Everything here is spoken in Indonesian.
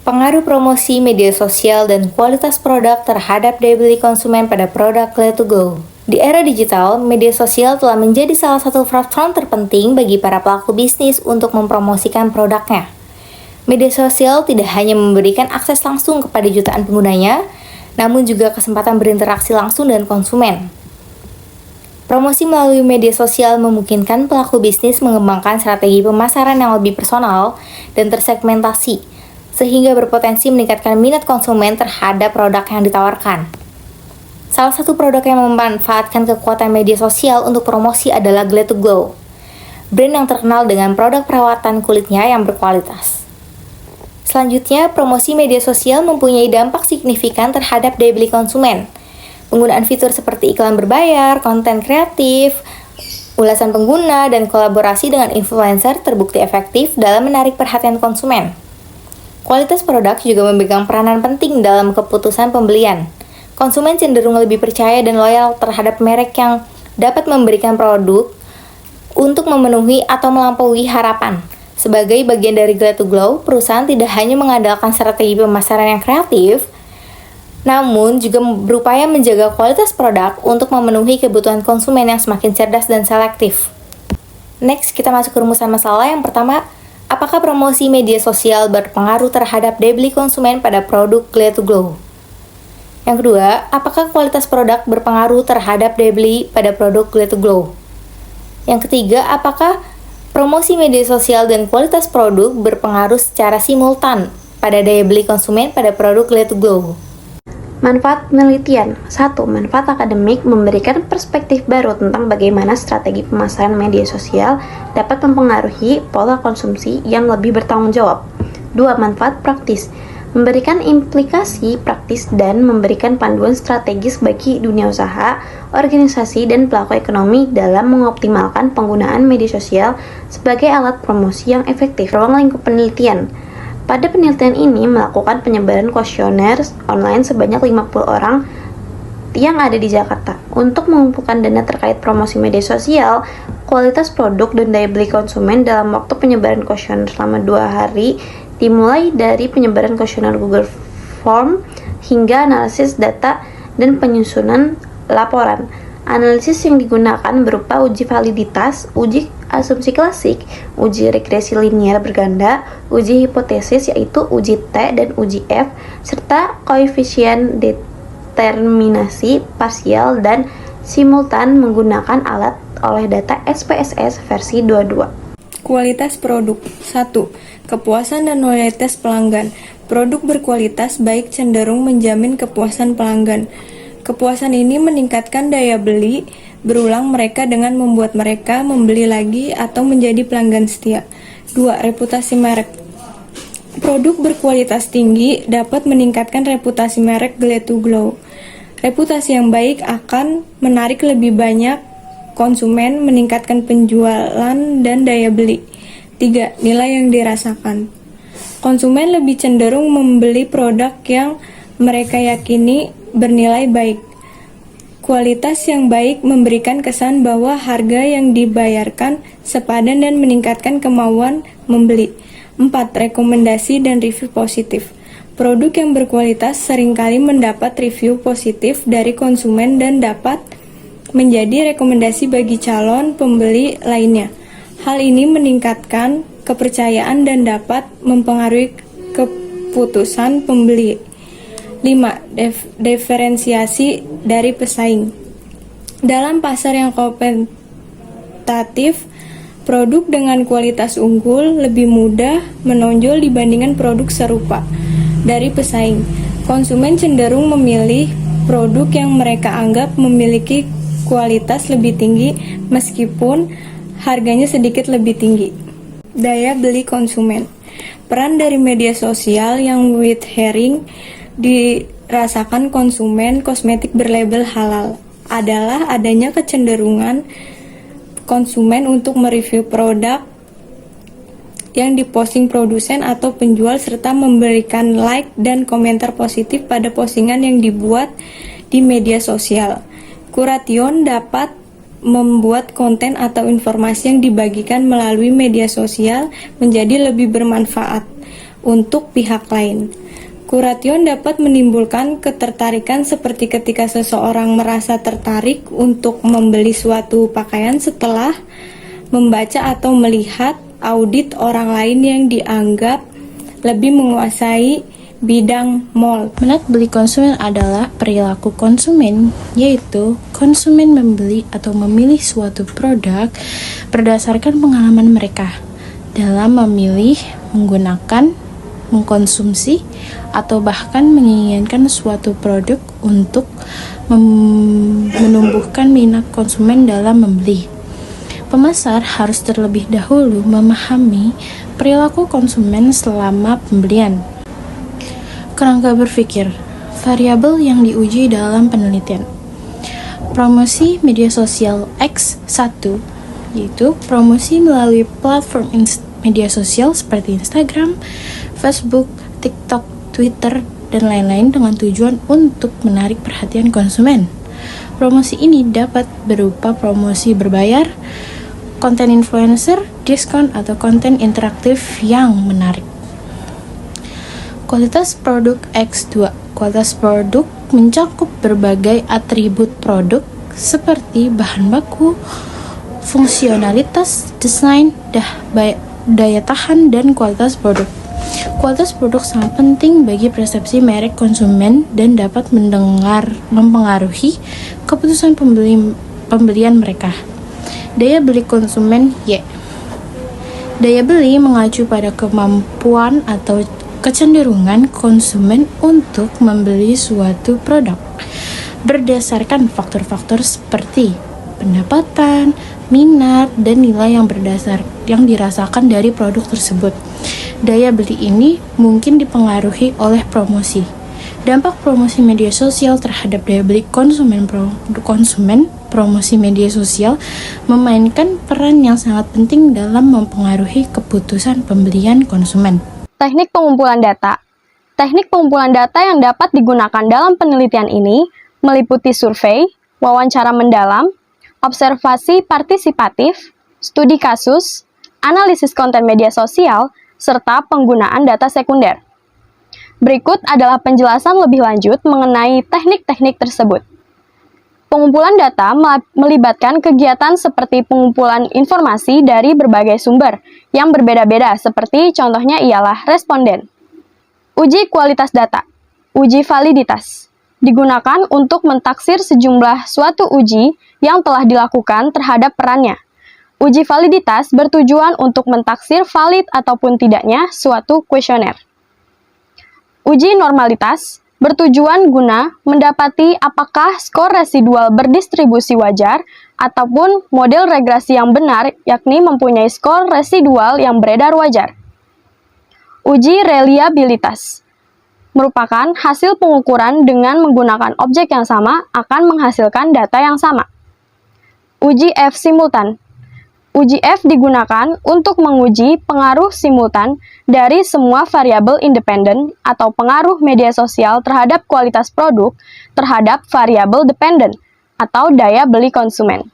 Pengaruh promosi media sosial dan kualitas produk terhadap daya beli konsumen pada produk Let2Go. Di era digital, media sosial telah menjadi salah satu platform terpenting bagi para pelaku bisnis untuk mempromosikan produknya. Media sosial tidak hanya memberikan akses langsung kepada jutaan penggunanya, namun juga kesempatan berinteraksi langsung dengan konsumen. Promosi melalui media sosial memungkinkan pelaku bisnis mengembangkan strategi pemasaran yang lebih personal dan tersegmentasi, sehingga berpotensi meningkatkan minat konsumen terhadap produk yang ditawarkan. Salah satu produk yang memanfaatkan kekuatan media sosial untuk promosi adalah Let2Go, brand yang terkenal dengan produk perawatan kulitnya yang berkualitas. Selanjutnya, promosi media sosial mempunyai dampak signifikan terhadap daya beli konsumen. Penggunaan fitur seperti iklan berbayar, konten kreatif, ulasan pengguna, dan kolaborasi dengan influencer terbukti efektif dalam menarik perhatian konsumen. Kualitas produk juga memegang peranan penting dalam keputusan pembelian. Konsumen cenderung lebih percaya dan loyal terhadap merek yang dapat memberikan produk untuk memenuhi atau melampaui harapan. Sebagai bagian dari Let2Go, perusahaan tidak hanya mengandalkan strategi pemasaran yang kreatif, namun juga berupaya menjaga kualitas produk untuk memenuhi kebutuhan konsumen yang semakin cerdas dan selektif. Next, kita masuk ke rumusan masalah. Yang pertama, apakah promosi media sosial berpengaruh terhadap daya beli konsumen pada produk Let2Go? Yang kedua, apakah kualitas produk berpengaruh terhadap daya beli pada produk Let2Go? Yang ketiga, apakah promosi media sosial dan kualitas produk berpengaruh secara simultan pada daya beli konsumen pada produk Let2Go? Manfaat penelitian. 1. Manfaat akademik memberikan perspektif baru tentang bagaimana strategi pemasaran media sosial dapat mempengaruhi pola konsumsi yang lebih bertanggung jawab. 2. Manfaat praktis. Memberikan implikasi praktis dan memberikan panduan strategis bagi dunia usaha, organisasi, dan pelaku ekonomi dalam mengoptimalkan penggunaan media sosial sebagai alat promosi yang efektif. Ruang lingkup penelitian. Pada penelitian ini melakukan penyebaran kuesioner online sebanyak 50 orang yang ada di Jakarta. Untuk mengumpulkan dana terkait promosi media sosial, kualitas produk dan daya beli konsumen dalam waktu penyebaran kuesioner selama 2 hari, dimulai dari penyebaran kuesioner Google Form hingga analisis data dan penyusunan laporan. Analisis yang digunakan berupa uji validitas, uji asumsi klasik, uji regresi linier berganda, uji hipotesis yaitu uji T dan uji F, serta koefisien determinasi parsial dan simultan menggunakan alat oleh data SPSS versi 22. Kualitas produk. 1. Kepuasan dan loyalitas pelanggan. Produk berkualitas baik cenderung menjamin kepuasan pelanggan. Kepuasan ini meningkatkan daya beli berulang mereka dengan membuat mereka membeli lagi atau menjadi pelanggan setia. 2. Reputasi merek. Produk berkualitas tinggi dapat meningkatkan reputasi merek Let2Go. Reputasi yang baik akan menarik lebih banyak konsumen, meningkatkan penjualan dan daya beli. 3. Nilai yang dirasakan. Konsumen lebih cenderung membeli produk yang mereka yakini bernilai baik. Kualitas yang baik memberikan kesan bahwa harga yang dibayarkan sepadan dan meningkatkan kemauan membeli. 4. Rekomendasi dan review positif. Produk yang berkualitas seringkali mendapat review positif dari konsumen dan dapat menjadi rekomendasi bagi calon pembeli lainnya. Hal ini meningkatkan kepercayaan dan dapat mempengaruhi keputusan pembeli. 5. Diferensiasi dari pesaing. Dalam pasar yang kompetitif, produk dengan kualitas unggul lebih mudah menonjol dibandingkan produk serupa dari pesaing. Konsumen cenderung memilih produk yang mereka anggap memiliki kualitas lebih tinggi meskipun harganya sedikit lebih tinggi. Daya beli konsumen. Peran dari media sosial yang with Herring dirasakan konsumen kosmetik berlabel halal adalah adanya kecenderungan konsumen untuk mereview produk yang diposting produsen atau penjual serta memberikan like dan komentar positif pada postingan yang dibuat di media sosial. Curation dapat membuat konten atau informasi yang dibagikan melalui media sosial menjadi lebih bermanfaat. untuk pihak lain. Kuration dapat menimbulkan ketertarikan seperti ketika seseorang merasa tertarik untuk membeli suatu pakaian setelah membaca atau melihat audit orang lain yang dianggap lebih menguasai bidang mall. Minat beli konsumen adalah perilaku konsumen, yaitu konsumen membeli atau memilih suatu produk berdasarkan pengalaman mereka dalam memilih, menggunakan, mengkonsumsi, atau bahkan menginginkan suatu produk untuk menumbuhkan minat konsumen dalam membeli. Pemasar harus terlebih dahulu memahami perilaku konsumen selama pembelian. Kerangka berpikir, variabel yang diuji dalam penelitian. Promosi media sosial X1, yaitu promosi melalui platform media sosial seperti Instagram, Facebook, TikTok, Twitter, dan lain-lain dengan tujuan untuk menarik perhatian konsumen. Promosi ini dapat berupa promosi berbayar, konten influencer, diskon, atau konten interaktif yang menarik. Kualitas produk X2. Kualitas produk mencakup berbagai atribut produk seperti bahan baku, fungsionalitas, desain, daya tahan, dan kualitas produk. Kualitas produk sangat penting bagi persepsi merek konsumen dan dapat mempengaruhi keputusan pembelian mereka. Daya beli konsumen Y. Daya beli mengacu pada kemampuan atau kecenderungan konsumen untuk membeli suatu produk berdasarkan faktor-faktor seperti pendapatan, minat, dan nilai yang dirasakan dari produk tersebut. Daya beli ini mungkin dipengaruhi oleh promosi. Dampak promosi media sosial terhadap daya beli konsumen. Promosi media sosial memainkan peran yang sangat penting dalam mempengaruhi keputusan pembelian konsumen. Teknik pengumpulan data. Teknik pengumpulan data yang dapat digunakan dalam penelitian ini meliputi survei, wawancara mendalam, observasi partisipatif, studi kasus, analisis konten media sosial, serta penggunaan data sekunder. Berikut adalah penjelasan lebih lanjut mengenai teknik-teknik tersebut. Pengumpulan data melibatkan kegiatan seperti pengumpulan informasi dari berbagai sumber yang berbeda-beda, seperti contohnya ialah responden. Uji kualitas data. Uji validitas digunakan untuk mentaksir sejumlah suatu uji yang telah dilakukan terhadap perannya. Uji validitas bertujuan untuk mentaksir valid ataupun tidaknya suatu kuesioner. Uji normalitas bertujuan guna mendapati apakah skor residual berdistribusi wajar ataupun model regresi yang benar, yakni mempunyai skor residual yang beredar wajar. Uji reliabilitas merupakan hasil pengukuran dengan menggunakan objek yang sama akan menghasilkan data yang sama. Uji F simultan. Uji F digunakan untuk menguji pengaruh simultan dari semua variabel independen atau pengaruh media sosial terhadap kualitas produk terhadap variabel dependen atau daya beli konsumen.